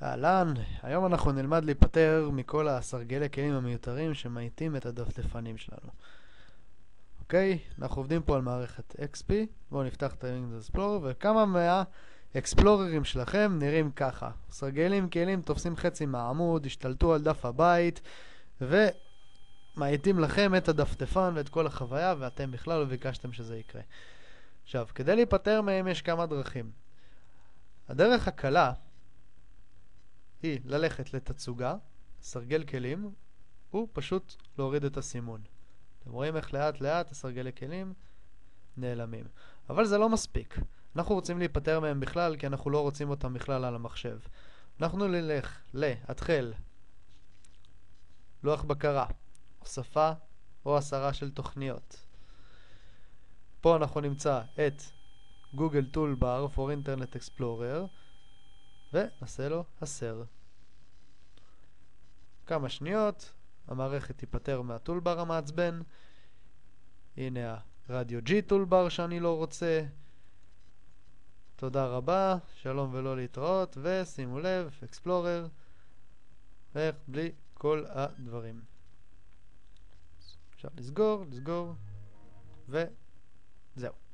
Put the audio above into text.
אהלן, היום אנחנו נלמד להיפטר מכל הסרגלי כלים המיותרים שמאיטים את הדפדפנים שלנו. אוקיי, אנחנו עובדים פה על מערכת XP. בואו נפתח את Windows Explorer, וכמה מהאקספלוררים שלכם נראים ככה. סרגלים כלים תופסים חצי מהעמוד, השתלטו על דף הבית, ומאיטים לכם את הדפדפן ואת כל החוויה, ואתם בכלל לא ביקשתם שזה יקרה. עכשיו, כדי להיפטר מהם יש כמה דרכים. הדרך הקלה היא ללכת לתצוגה, סרגל כלים, ופשוט להוריד את הסימון. אתם רואים איך לאט לאט הסרגלי כלים נעלמים. אבל זה לא מספיק. אנחנו רוצים להיפטר מהם בכלל, כי אנחנו לא רוצים אותם בכלל על המחשב. אנחנו נלך להתחיל לוח בקרה, הוספה או הסרה של תוכניות. פה אנחנו נמצא את Google Toolbar for Internet Explorer, ונעשה לו הסר. כמה שניות, המערכת תיפטר מהטולבר המעצבן. הנה הרדיו G טולבר שאני לא רוצה. תודה רבה, שלום ולא להתראות, ושימו לב, אקספלורר, בלי כל הדברים. אפשר לסגור, וזהו.